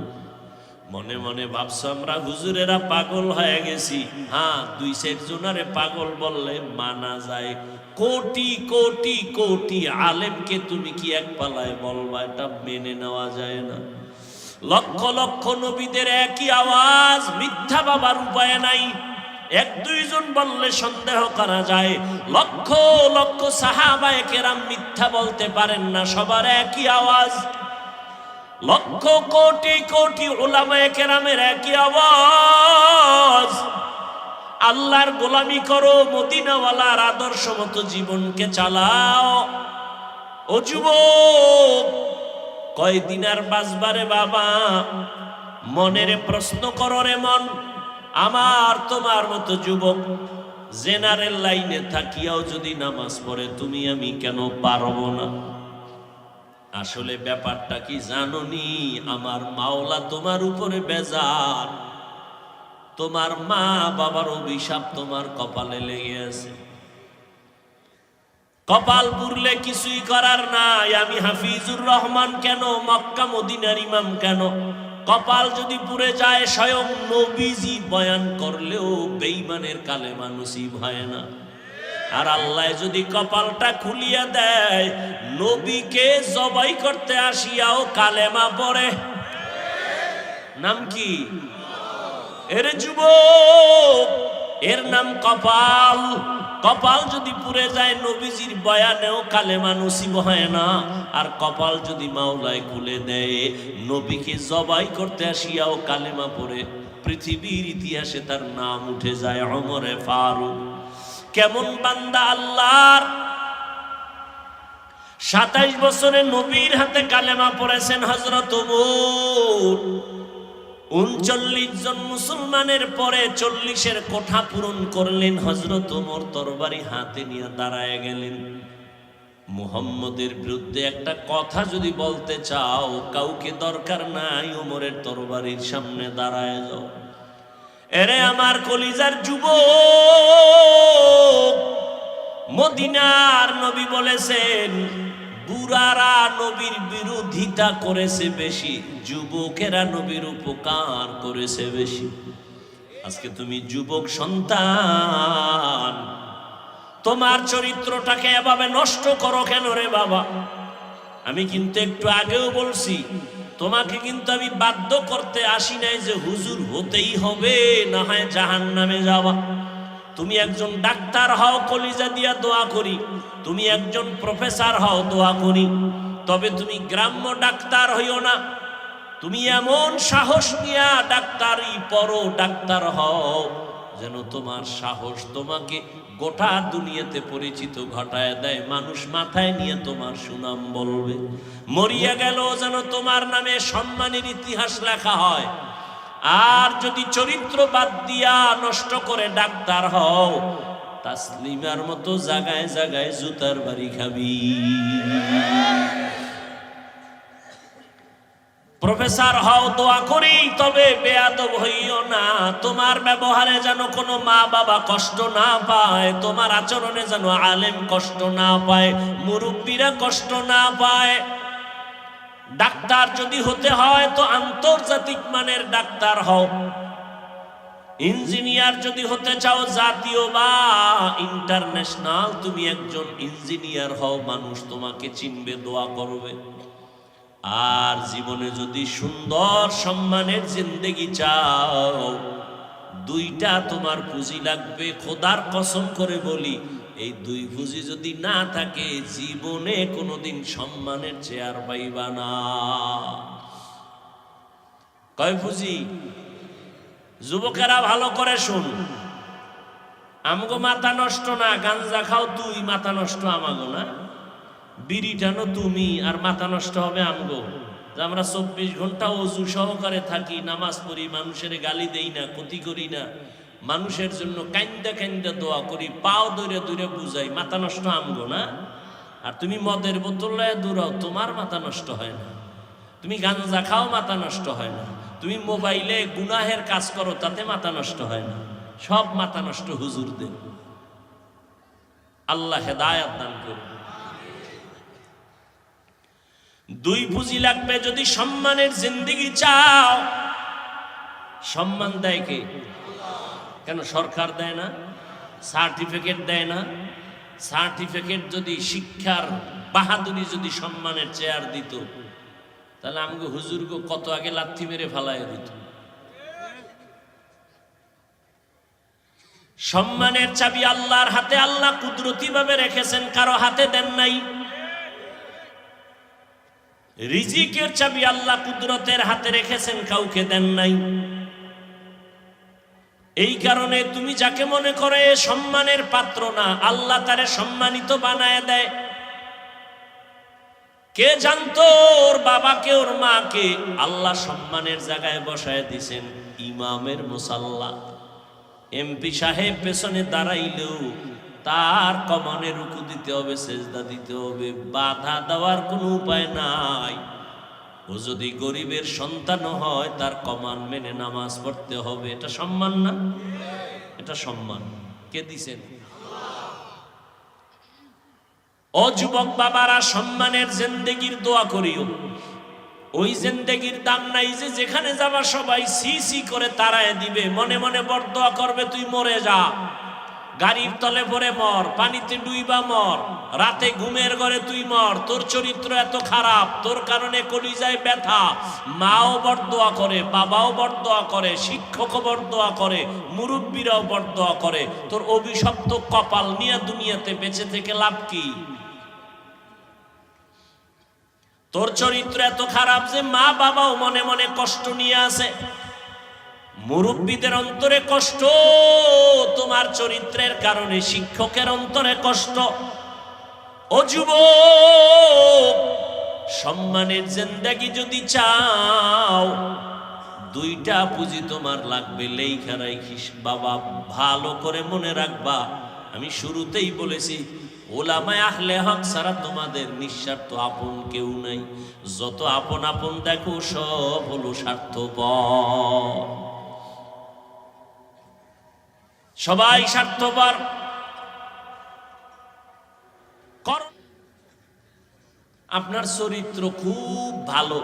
মনে মনে ভাবছো আমরা হুজুরেরা পাগল হয়ে গেছি। হ্যাঁ, 2-4 জনারে পাগল বললে মানা যায়, কোটি কোটি কোটি আলেমকে তুমি কি এক পালায় বলবা? এটা মেনে নেওয়া যায় না। লক্ষ লক্ষ নবীদের একই আওয়াজ, মিথ্যা বাবার উপায় নাই। 1-2 জন বললে সন্দেহ করা যায়, লক্ষ লক্ষ সাহাবায়ে কেরাম মিথ্যা বলতে পারেন না, সবার একই আওয়াজ। লক্ষ কোটি কোটি উলামায়ে কেরামের একই আওয়াজ, আল্লাহর গোলামি করো, মদিনাওয়ালার আদর্শ মতো জীবনকে চালাও। ও যুবক, কয়দিন আর বাঁচবারে বাবা? মনের প্রশ্ন করো রে মন। আমার তোমার মতো যুবক জেনারেল লাইনে থাকিয়াও যদি নামাজ পড়ে, তুমি আমি কেন পারবো না? আসলে ব্যাপারটা কি জানোনি? আমার মাওলা তোমার উপরে বেজার, তোমার মা বাবার অভিশাপ তোমার কপালে লেগে আছে। কপাল পুরলে কিছুই করার নাই। আমি হাফিজুর রহমান কেন, মক্কা মদিনার ইমাম কেন, কপাল যদি পুড়ে যায়, স্বয়ং নবীজি বয়ান করলেও বেঈমানের কালেমা নসিব হয় না। আর আল্লাহ যদি কপালটা খুলিয়া দেয়, নবীকে জবাই করতে আসিয়াও কালেমা পড়ে। নাম কি? এর যুবক, এর নাম কপাল। কপাল যদি পুড়ে যায়, নবীজির বয়ানেও কালেমা নসিব হয় না। আর কপাল যদি মাওলায় খুলে দেয়, নবীকে জবাই করতে আসিয়াও কালেমা পড়ে, পৃথিবীর ইতিহাসে তার নাম উঠে যায় ওমরে ফারুক। কেমন বান্দা আল্লাহর! 27 বছরে নবীর হাতে কালেমা পড়েছেন হযরত ওমর। 39 জন মুসলমানের পরে 40-এর কোঠা পূরণ করলেন হযরত ওমর। তরবারি হাতে নিয়ে দাঁড়ায় গেলেন। মুহাম্মদের বিরুদ্ধে একটা কথা যদি বলতে চাও, কাউকে দরকার নাই, ওমরের তরবারির সামনে দাঁড়ায় যাও। এরে আমার কলিজার যুবক, মদিনার নবী বলেছেন, বুড়ারা নবীর বিরোধিতা করেছে বেশি, যুবকেরা নবীর উপকার করেছে বেশি। আজকে তুমি যুবক সন্তান, তোমার চরিত্রটাকে এভাবে নষ্ট করো কেন রে বাবা? আমি কিন্তু একটু আগেও বলছি, তোমাকে কিন্তু আমি বাধ্য করতে আসি নাই যে হুজুর হতেই হবে, না হয় জাহান্নামে যাওয়া। তুমি একজন ডাক্তার হও, কলিজা দিয়া দোয়া করি। তুমি একজন প্রফেসর হও, দোয়া করি। তবে তুমি গ্রাম্য ডাক্তার হইও না। তুমি এমন সাহস নিয়া ডাক্তারি পড়ো, ডাক্তার হও, যেন তোমার সাহস তোমাকে গোটা দুনিয়াতে পরিচিত ঘটায় দেয়। মানুষ মাথায় নিয়ে তোমার সুনাম বলবে। মরিয়া গেল যেন তোমার নামে সম্মানের ইতিহাস লেখা হয়। আর যদি চরিত্র বাদ দিয়া নষ্ট করে ডাক্তার হও, তাসলিমার মতো জায়গায় জায়গায় জুতার বাড়ি খাবি। প্রফেসর হও, দোয়া করি, তবে বেয়াদব হইও না। তোমার ব্যবহারে যেন কোনো মা বাবা কষ্ট না পায়, তোমার আচরণে যেন আলেম কষ্ট না পায়, মুরব্বীরা কষ্ট না পায়। ডাক্তার যদি হতে হয় তো আন্তর্জাতিক মানের ডাক্তার হও। ইঞ্জিনিয়ার যদি হতে চাও জাতীয় বা ইন্টারন্যাশনাল, তুমি একজন ইঞ্জিনিয়ার হও, মানুষ তোমাকে চিনবে, দোয়া করবে। আর জীবনে যদি সুন্দর সম্মানের জিন্দেগি চাও, দুইটা তোমার পুঁজি লাগবে। খোদার কসম করে বলি, এই দুই পুঁজি যদি না থাকে, জীবনে কোনোদিন সম্মানের চেয়ার পাইবা না। কয় পুঁজি? যুবকেরা ভালো করে শুন, আমগো মাথা নষ্ট না। গাঞ্জা খাও তুই, মাথা নষ্ট আমাগো না। বিড়ি টানো তুমি, আর মাথা নষ্ট হবে আমগো। আমরা 24 ঘন্টা অজু সহকারে থাকি, নামাজ পড়ি, মানুষের গালি দেই না, ক্ষতি করি না, মানুষের জন্য কান্দা কান্দা দোয়া করি, পাও দৌড়ে দৌড়ে বুঝাই, মাথা নষ্ট আমগো না। আর তুমি মদের বোতল লয়ে দৌড়াও, তোমার মাথা নষ্ট হয় না। তুমি গাঞ্জা খাও, মাথা নষ্ট হয় না। তুমি মোবাইলে গুনাহের কাজ করো, তাতে মাথা নষ্ট হয় না। সব মাথা নষ্ট হুজুরদের। আল্লাহ হেদায়েত দান করুন। দুই পুঁজি লাগবে যদি সম্মানের জিন্দেগি চাও। সম্মান দেয় কে? কেন সরকার দেয় না? সার্টিফিকেট দেয় না? সার্টিফিকেট যদি শিক্ষার বাহাদুরি যদি সম্মানের চেয়ার দিত, তাহলে আমাকে হুজুরকে কত আগে লাথি মেরে ফালাইয়া দিত। সম্মানের চাবি আল্লাহর হাতে। আল্লাহ কুদরতি ভাবে রেখেছেন, কারো হাতে দেন নাই। রিজিকের চাবি আল্লাহ কুদরতের হাতে রেখেছেন, কাউকে দেন নাই। এই কারণে তুমি যাকে মনে করে সম্মানের পাত্র না, আল্লাহ তারে সম্মানিত বানায় দেয়। কে জানতো ওর বাবাকে, ওর মাকে আল্লাহ সম্মানের জায়গায় বসায় দিছেন? ইমামের মুসাল্লা। এমপি সাহেব পেছনে দাঁড়াইলেও তার কমানে রুকু দিতে হবে, সেজদা দিতে হবে, বাধা দেওয়ার কোনো উপায় নাই। ও যদি গরিবের সন্তান হয়, তার কমান মেনে নামাজ পড়তে হবে। এটা সম্মান না? এটা সম্মান। কে দিছেন? ও যুবক বাবারা, সম্মানের জিন্দেগির দোয়া করিও। ওই জিন্দেগির দাম নাই যে যেখানে যাবা সবাই সি সি করে তাড়ায় দিবে, মনে মনে বরদোয়া করবে তুই মরে যা। গাড়ির তলে পড়ে মর, পানিতে ডুইবা মর, রাতে ঘুমের ঘরে তুই মর। তোর চরিত্র এত খারাপ, তোর কারণে কলিজায় ব্যথা। মাও বরদোয়া করে, বাবাও বরদোয়া করে, শিক্ষকও বরদোয়া করে, মুরব্বীরাও বরদোয়া করে। তোর অভিশপ্ত কপাল নিয়ে দুনিয়াতে বেঁচে থেকে লাভ কি? তোর চরিত্র এত খারাপ যে মা বাবাও মনে মনে কষ্ট নিয়ে আসে। মুরব্বীদের অন্তরে কষ্ট তোমার চরিত্রের কারণে, শিক্ষকের অন্তরে কষ্ট। ও যুবক, সম্মানের জিন্দেগি যদি চাও, দুইটা পুঁজি তোমার লাগবে। লেখা রাখিস বাবা, ভালো করে মনে রাখবা। আমি শুরুতেই বলেছি, ওলামায়ে আহলে হক ছাড়া তোমাদের নিঃস্বার্থ আপন কেউ নাই। যত আপন আপন দেখো সব হলো স্বার্থপর। সবাই স্বার্থপর। আপনার চরিত্র খুব ভালো,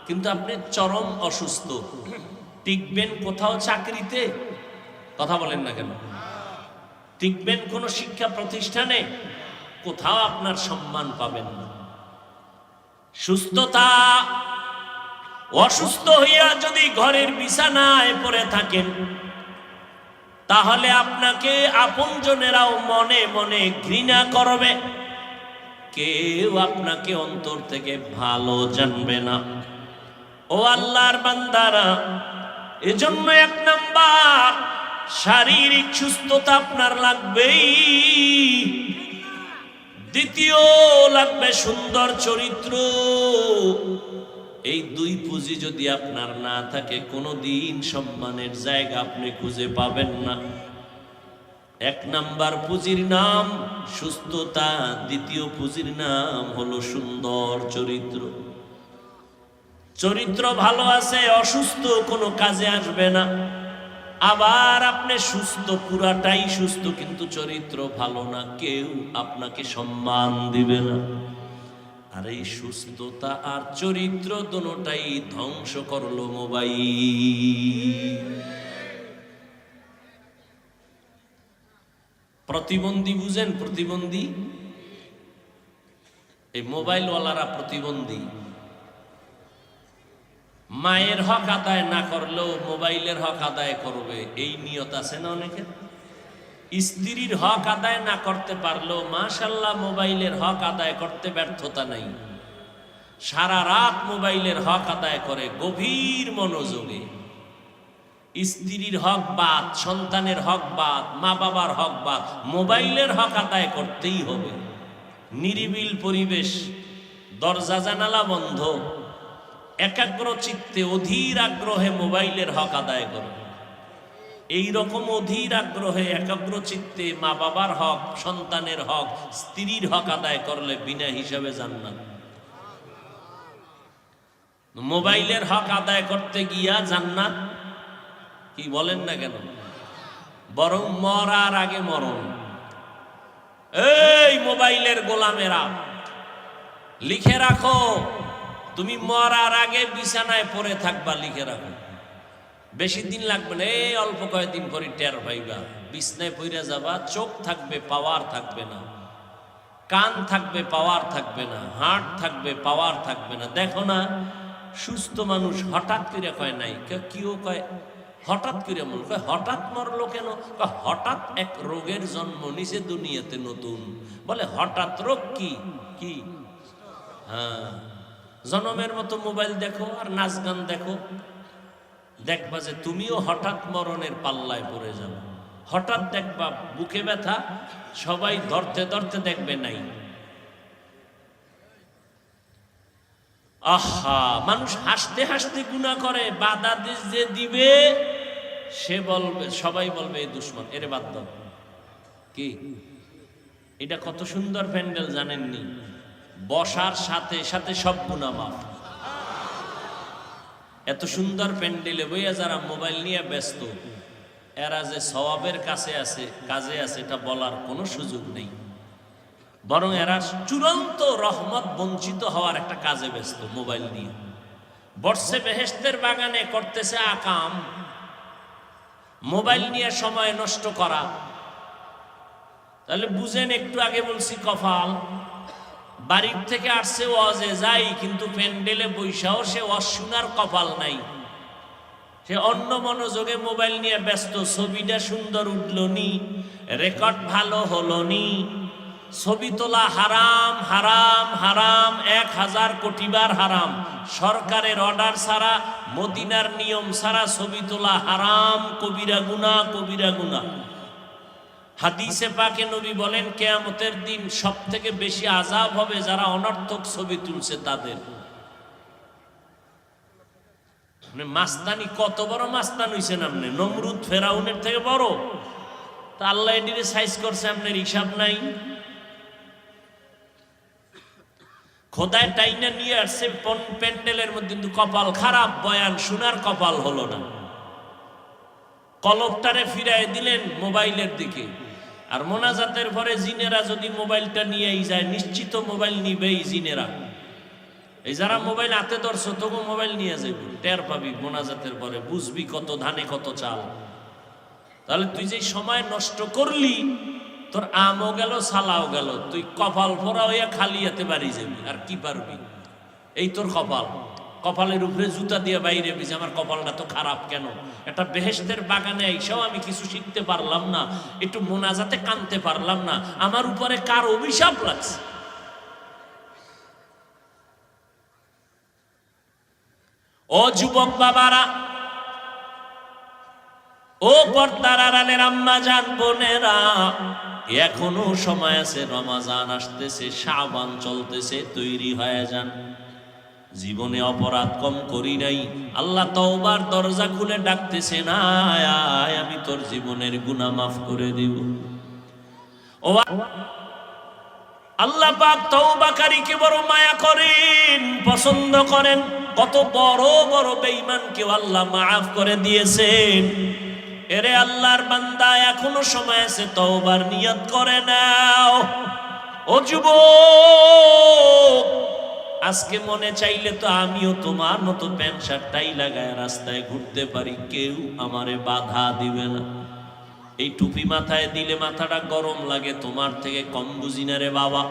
কিন্তু আপনি চরম অসুস্থ, টিকবেন কোথাও চাকরিতে? কথা বলেন না কেন? টিকবেন কোনো শিক্ষা প্রতিষ্ঠানে? কোথাও আপনার সম্মান পাবেন না। সুস্থতা, অসুস্থ হইয়া যদি ঘরের বিছানায় পড়ে থাকেন, তাহলে আপনাকে আপনজনেরাও মনে মনে ঘৃণা করবে, কেউ আপনাকে অন্তর থেকে ভালো জানবে না। ও আল্লাহর বান্দারা, এজন্য 1 নাম্বার শারীরিক সুস্থতা আপনার লাগবেই, দ্বিতীয় লাগবে সুন্দর চরিত্র। এই 2 পুঁজি যদি আপনার না থাকে, কোনোদিন সম্মানের জায়গা আপনি খুঁজে পাবেন না। 1 নাম্বার পুঁজির নাম সুস্থতা, দ্বিতীয় পুঁজির নাম হলো সুন্দর চরিত্র। চরিত্র ভালো আছে, অসুস্থ কোনো কাজে আসবে না। আবার আপনি সুস্থ, পুরাটাই সুস্থ, কিন্তু চরিত্র ভালো না, কেউ আপনাকে সম্মান দিবে না। আর এই সুস্থতা আর চরিত্র দুটোটাই ধ্বংস করলো মোবাইল। প্রতিবন্ধী বুঝেন? প্রতিবন্ধী, এই মোবাইলওয়ালারা প্রতিবন্ধী। মায়ের হক আদায় না করলেও মোবাইলের হক আদায় করবে, এই নিয়ত আছে না অনেকের। স্ত্রীর হক আদায় না করতে পারলেও মাশাআল্লাহ মোবাইলের হক আদায় করতে ব্যর্থতা নাই। সারা রাত মোবাইলের হক আদায় করে গভীর মনোযোগে। স্ত্রীর হক বাদ, সন্তানের হক বাদ, মা বাবার হক বাদ, মোবাইলের হক আদায় করতেই হবে। নিরিবিল পরিবেশ, দরজা জানালা বন্ধ, একাগ্র চিত্তে অধীর আগ্রহে মোবাইলের হক আদায় করে। এই রকম অধীর আগ্রহে একাগ্র চিত্তে মা বাবার হক, সন্তানের হক, স্ত্রীর হক আদায় করলে বিনা হিসাবে জান্নাত। মোবাইলের হক আদায় করতে গিয়া জান্নাত কি বলেন না কেন? বরং মরার আগে মরণ। এই মোবাইলের গোলামেরা, লিখে রাখো, তুমি মরার আগে বিছানায় পড়ে থাকবা, লিখে রাখো। বেশি দিন লাগবে না, এই অল্প কয়েকদিন পরে টের পাইবা। বিছনায় পইরা যাবা, চোখ থাকবে, পাওয়ার থাকবে না, কান থাকবে, পাওয়ার থাকবে না, হার্ট থাকবে, পাওয়ার থাকবে না। দেখো না, সুস্থ মানুষ হঠাৎ করে কয় নাই, কেউ কয় হঠাৎ করে মন কয় হঠাৎ মরলো কেন? হঠাৎ এক রোগের জন্ম নিচে দুনিয়াতে নতুন। বলে হঠাৎ রোগ কি কি? হ্যাঁ, জনমের মতো মোবাইল দেখো আর নাচ গান দেখো, দেখবা যে তুমিও হঠাৎ মরণের পাল্লায় পড়ে যাবে। হঠাৎ দেখবা বুকে ব্যথা, সবাই ধরতে ধরতে দেখবে নাই। আহা, মানুষ হাসতে হাসতে গুনাহ করে, বাধা যে দিবে সে বলবে, সবাই বলবে এই দুশ্মন, এরে বাদ দাও। কি এটা কত সুন্দর প্যান্ডেল জানেননি? বসার সাথে সাথে সব গুনাহ মাফ। এত সুন্দর প্যান্ডেলে বইয়া যারা মোবাইল নিয়ে ব্যস্ত, এরা যে সওয়াবের কাছে আছে, কাজে আছে, এটা বলার কোনো সুযোগ নেই। বরং এরা চূড়ান্ত রহমত বঞ্চিত হওয়ার একটা কাজে ব্যস্ত মোবাইল নিয়ে। বর্ষে বেহেশতের বাগানে করতেছে আকাম, মোবাইল নিয়ে সময় নষ্ট করা। তাহলে বুঝেন, একটু আগে বলছি কপাল। বাড়ির থেকে আসছে ওয়াজে যাই, কিন্তু প্যান্ডেলে বৈশাও সে ওয়াজ শোনার কপাল নাই, সে অন্য মনোযোগে মোবাইল নিয়ে ব্যস্ত। ছবিটা সুন্দর উঠল নি, রেকর্ড ভালো হলো নি, ছবি তোলা হারাম হারাম হারাম, 1000 কোটি বার হারাম। সরকারের অর্ডার ছাড়া, মদিনার নিয়ম ছাড়া ছবি তোলা হারাম, কবিরা গুনাহ, কবিরা গুনাহ। হাদিসে পাকে নবী বলেন, কিয়ামতের দিন সব থেকে বেশি আযাব হবে যারা অনর্থক ছবি তুলছে তাদের। মাস্তানি, কত বড় মাস্তান হইছেন আপনি, নমরুদ ফেরাউনের থেকে বড়। তা আল্লাহ এটিরে সাইজ করছে, আপনার হিসাব নাই। খোদায় টাইনা নিয়ে আসছে প্যান্ডেলের মধ্যে, কিন্তু কপাল খারাপ, বয়ান শোনার কপাল হলো না। কলবটারে ফিরাই দিলেন মোবাইলের দিকে। আর মোনাজাতের পরে জিনেরা যদি মোবাইলটা নিয়েই যায়, নিশ্চিত মোবাইল নিবেই জিনেরা। এই যারা মোবাইল হাতে ধরছো তবু মোবাইল নিয়ে যাইব, টের পাবি মোনাজাতের পরে, বুঝবি কত ধানে কত চাল। তাহলে তুই যে সময় নষ্ট করলি, তোর আমও গেল সালাও গেল, তুই কপাল ফোরা হইয়া খালি হাতে বাড়ি যাবি, আর কি পারবি? এই তোর কপাল, কপালের উপরে জুতা দিয়ে বাইরে যে আমার কপালটা তো খারাপ কেন, একটা বেহেশতের বাগানে আইসাও আমি কিছু শিখতে পারলাম না, একটু মোনাজাতে কানতে পারলাম না, আমার উপরে কার অভিশাপ লাগছে। ও যুবক বাবারা, ও পর্দার আড়ালের আম্মা জান বোনেরা, এখনো সময় আছে, রমাজান আসতেছে, শাবান চলতেছে, তৈরি হয়ে যান। জীবনে অপরাধ কম করি নাই, আল্লাহ তওবার দরজা খুলে ডাকতেছে, না আয়, আমি তোর জীবনের গুনাহ মাফ করে দিব। ও আল্লাহ পাক তওবাকারীকে বড় মায়া করেন, পছন্দ করেন। কত বড় বড় বেঈমানকেও আল্লাহ মাফ করে দিয়েছেন। এরে আল্লাহর বান্দা, এখনো সময় আছে, তওবার নিয়ত করে নাও। ও যুবক, আজকে মনে চাইলে তো আমিও তোমার মতো প্যান্ট শার্ট টাই লাগায় রাস্তায় ঘুরতে পারি, কেউ আমারে বাধা দিবে না। এই টুপি মাথায় দিলে মাথাটা গরম লাগে, তোমার থেকে কম বুঝি না রে বাবা।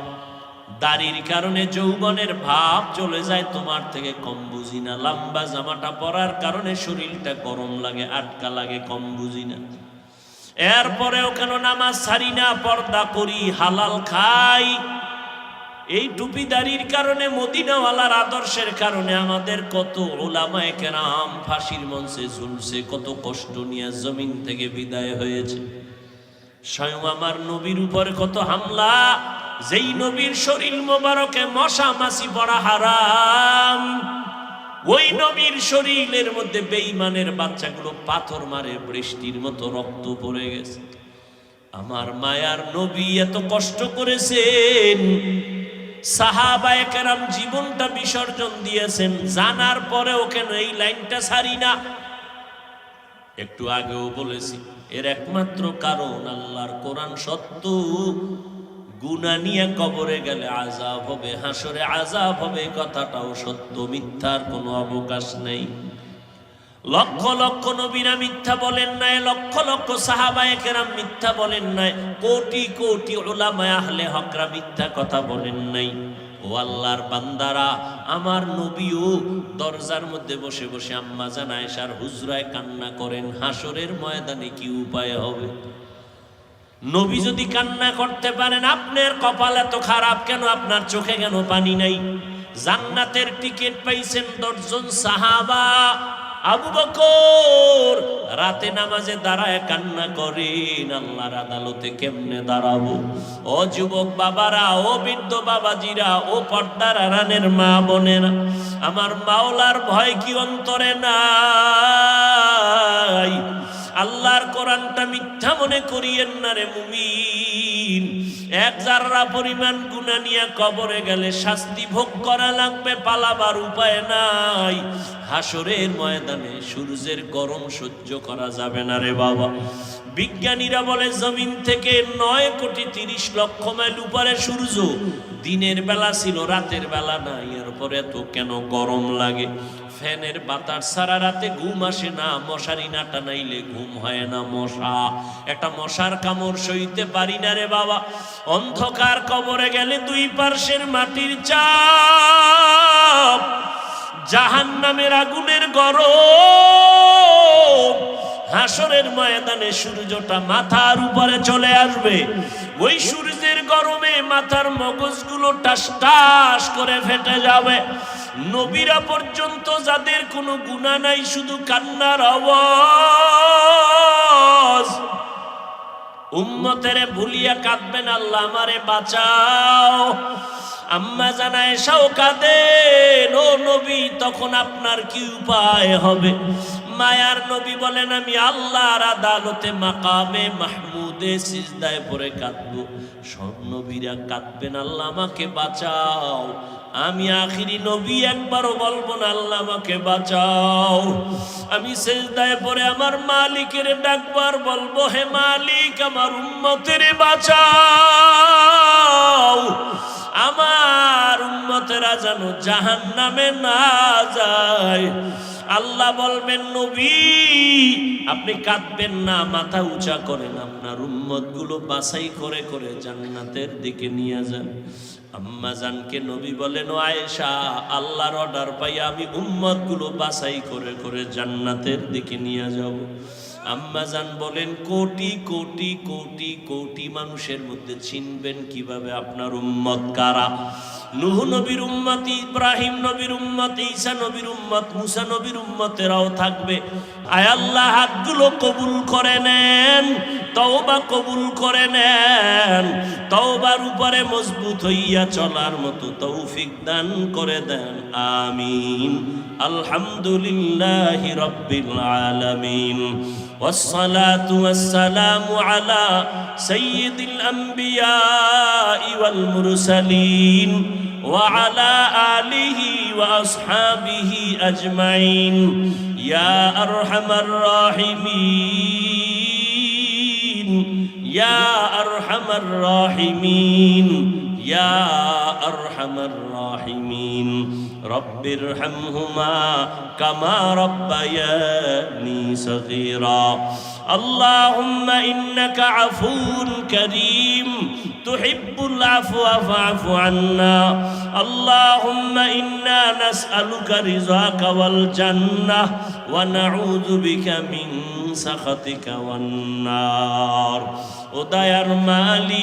দাড়ির কারণে যৌবনের ভাব চলে যায়, তোমার থেকে কম বুঝি না। লম্বা জামাটা পরার কারণে শরীরটা গরম লাগে, আটকা লাগে, কম বুঝি না। এরপরেও কেন নামাজ ছাড়ি না, পর্দা করি, হালাল খাই। এই টুপি দাড়ির কারণে, মদিনাওয়ালার আদর্শের কারণে আমাদের কত উলামায়ে কেরাম ফাঁসির মঞ্চে ঝুলছে, কত কষ্ট নিয়ে জমিন থেকে বিদায় হয়েছে। স্বয়ং আমার নবীর উপরে কত হামলা, যেই নবীর শরীর মোবারকে মশা মাছি পড়া হারাম, ওই নবীর শরীরের মধ্যে বেঈমানের বাচ্চাগুলো পাথর মারে, বৃষ্টির মতো রক্ত পড়ে গেছে। আমার মায়ার নবী এত কষ্ট করেছেন, সাহাবায়ে কেরাম জীবনটা বিসর্জন দিয়েছেন, জানার পরেও কেন এই লাইনটা ছাড়ি না। একটু আগেও বলেছি, এর একমাত্র কারণ আল্লাহর কোরআন সত্য। গুনাহ নিয়ে কবরে গেলে আযাব হবে, হাসরে আযাব হবে, কথাটাও সত্য, মিথ্যার কোনো অবকাশ নেই। লক্ষ লক্ষ নবীরা মিথ্যা বলেন নাই, লক্ষ লক্ষ সাহাবায়ে কেরাম মিথ্যা বলেন নাই, কোটি কোটি উলামায়ে আহলে হকরা মিথ্যা কথা বলেন নাই। ও আল্লাহর বান্দারা, আমার নবীও দরজার মধ্যে বসে বসে আম্মা জান আয়েশার হুজরায় কান্না করেন, হাসরের ময়দানে কি উপায় হবে? নবী যদি কান্না করতে পারেন, আপনার কপাল এত খারাপ কেন? আপনার চোখে কেন পানি নাই? জান্নাতের টিকিট পাইছেন 10 জন সাহাবা। আবু বকর রাতে নামাজে দাঁড়ায় কান্না করেন, আল্লাহর আদালতে কেমনে দাঁড়াবো? ও যুবক বাবারা, ও বৃদ্ধ বাবাজিরা, ও পর্দার আড়ালের মা বোনেরা, আমার মাওলার ভয় কি অন্তরে নাই? আল্লাহর কোরআনটা মিথ্যা মনে করিয়েন না রে মুমিন। এক জাররা পরিমাণ গুনাহ নিয়ে কবরে গেলে শাস্তি ভোগ করা লাগবে, পালাবার উপায় নাই। হাসরের ময়দানে সূর্যের গরম সহ্য করা যাবে না রে বাবা। বিজ্ঞানীরা বলে জমিন থেকে 9,30,00,000 মাইল উপরে সূর্য, দিনের বেলা ছিল, রাতের বেলা নাই। এরপরে এত কেন গরম লাগে? ফ্যানের বাতাস সারা রাতে ঘুম আসে না, মশারি না টানাইলে ঘুম হয় না। মশা, একটা মশার কামড় সইতে পারি না রে বাবা। অন্ধকার কবরে গেলে 2 পার্শ্বের মাটির চাপ, জাহান্নামের আগুনের গরম। হাসরের ময়দানে সূর্যটা মাথার উপরে চলে আসবে, ওই সূর্যের গরমে মাথার মগজগুলো টাস টাস করে ফেটে যাবে। নবীরা পর্যন্ত যাদের কোনো গুনাহ নাই, শুধু কান্নার আওয়াজ। উম্মতেরে ভুলিয়া কাঁদবেন, আল্লাহ আমারে বাঁচাও। আম্মা জান আয়েশাও কাঁদেন, ও নবী, তখন আপনার কি উপায় হবে? মায়ার নবী বলেন, আমি আল্লাহর আদালতে মাকামে মাহমুদে সিজদায় পড়ে কাঁদবো। সব নবীরা কাঁদবেন, আল্লাহ আমাকে বাঁচাও। আমি আখিরি নবী, একবারও বলবো না আল্লাহ আমাকে বাঁচাও। আমি সিজদায় পড়ে আমার মালিকের ডাকবার বলবো, হে মালিক, আমার উম্মতের বাঁচাও। আমার উম্মতেরা যেন জাহান্নামে না যায়। আল্লাহ বলবেন, নবী আপনি কাঁদবেন না, মাথা উঁচা করেন, আপনার উম্মতগুলো বাছাই করে করে জান্নাতের দিকে নিয়ে যান। আম্মা জানকে নবী বলেন, ও আয়েশা, আল্লাহর অর্ডার পাই আমি উম্মতগুলো বাছাই করে করে জান্নাতের দিকে নিয়ে যাব। আম্মা জান বলেন, কোটি কোটি কোটি কোটি মানুষের মধ্যে চিনবেন কিভাবে আপনার উম্মত কারা? নূহ নবীর উম্মত, ইব্রাহিম নবীর উম্মত, ঈসা নবীর উম্মত, মুসা নবীর উম্মতেরাও থাকবে। আয় আল্লাহ, হাতগুলো কবুল করে নেন, তওবা কবুল করে নেন, তওবার উপরে মজবুত হইয়া চলার মতো তৌফিক দান করে দেন। আমিন। আলহামদুলিল্লাহি রাব্বিল আলামিন। والصلاة والسلام على سيد الأنبياء والمرسلين وعلى آله وأصحابه أجمعين يا أرحم الراحمين يا أرحم الراحمين يا أرحم الراحمين رب ارحمهما كما ربياني صغيرا اللهم إنك عفو كريم تحب العفو فاعف عنا اللهم إنا نسألك رضاك والجنة ونعوذ بك من سخطك والنار উদয়ার মালিক,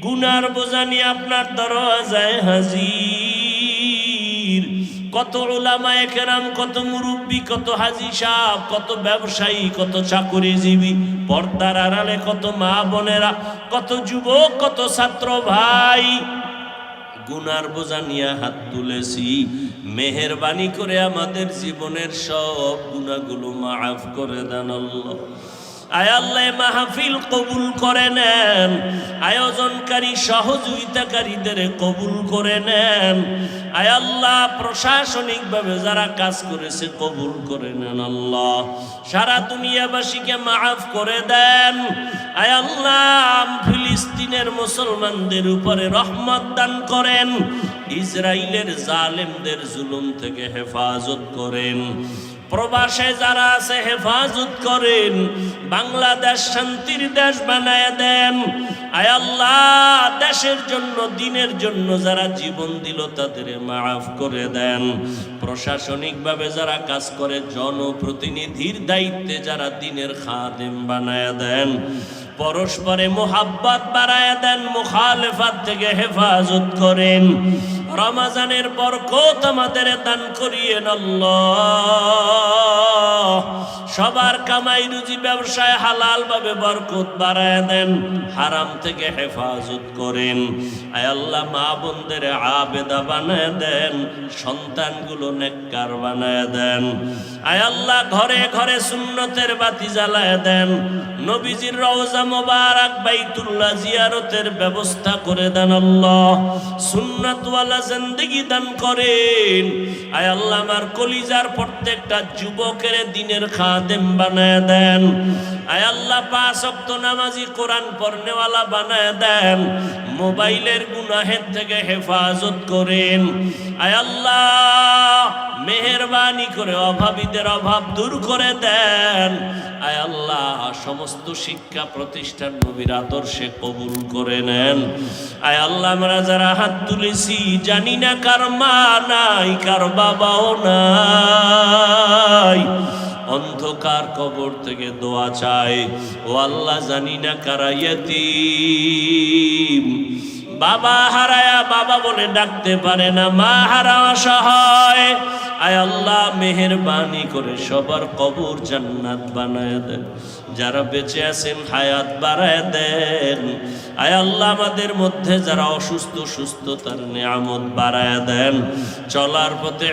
গুনার বোঝা নিয়ে আপনার দরজায় হাজির। কত উলামায়ে কেরাম, কত মুরব্বী, কত হাজী সাহেব, কত ব্যবসায়ী, কত চাকরিজীবী, পর্দার আড়ালে কত মা বোনেরা, কত যুবক, কত ছাত্র ভাই, গুনার বোঝা নিয়ে হাত তুলেছি। মেহেরবানি করে আমাদের জীবনের সব গুনাহগুলো মাফ করে দেন আল্লাহ। আয় আল্লাহ, মাহফিল কবুল করে নেন, আয়োজনকারী সহযোগিতাকারীদের কবুল করে নেন। আয় আল্লাহ, প্রশাসনিকভাবে যারা কাজ করেছে কবুল করে নেন আল্লাহ। সারা দুনিয়াবাসীকে মাফ করে দেন। আয় আল্লাহ, ফিলিস্তিনের মুসলমানদের উপরে রহমত দান করেন, ইসরায়েলের জালেমদের জুলুম থেকে হেফাজত করেন, প্রবাসে যারা আছে হেফাজত করেন, বাংলাদেশ শান্তির দেশ বানায় দেন। আয় আল্লাহ, দেশের জন্য, দিনের জন্য যারা জীবন দিল তাদের মাফ করে দেন। প্রশাসনিকভাবে যারা কাজ করে, জনপ্রতিনিধির দায়িত্বে যারা দিনের খাদেম বানায় দেন, পরস্পরে মোহাব্বত বাড়ায় দেন, মুখালেফাত থেকে হেফাজত করেন। রমজানের বরকত আমাদের দান করিয়েন আল্লাহ। সবার কামাই রুজি ব্যবসায় হালাল ভাবে বরকত বাড়ায় দেন, হারাম থেকে হেফাজত করেন। আয় আল্লাহ, মা বোনদের আবেদা বানায় দেন, সন্তানগুলো নেককার বানায় দেন। আয় আল্লাহ, ঘরে ঘরে সুন্নতের বাতি জ্বালায় দেন, নবীজির রওজা মোবারক বাইতুল্লাহ জিয়ারতের ব্যবস্থা করে দেন আল্লাহ। সুন্নাতওয়ালা জিন্দেগি দান করেন। আয় আল্লাহ, আমার কলিজার প্রত্যেকটা যুবকের দিনের খাদেম বানায় দেন। আয় আল্লাহ, 5 ওয়াক্ত নামাজি, কোরআন পড়নেওয়ালা বানায় দেন। মোবাইলের গুনাহের থেকে হেফাজত করেন। আয় আল্লাহ, মেহেরবানি করে অভাবীদের অভাব দূর করে দেন। আয় আল্লাহ, সমস্ত শিক্ষা প্রতিষ্ঠান নবীর আদর্শে কবুল করে নেন। আয় আল্লাহ, আমরা যারা হাত তুলেছি, জানি না কার মা নাই, কার বাবাও নাই, অন্ধকার কবর থেকে দোয়া চাই। ও আল্লাহ, জানি না কারা ইয়তীম, বাবা হারায়া বাবা বলে ডাকতে পারে না, মা হারা অসহায়। আয় আল্লাহ, মেহেরবানি করে সবার কবর জান্নাত বানায় দেন। যারা বেঁচে আছেন হায়াত বাড়ায় দেন। আয় আল্লাহ, আমাদের মধ্যে যারা অসুস্থ, সুস্থতার নিয়ামত বাড়ায় দেন। চলার পথে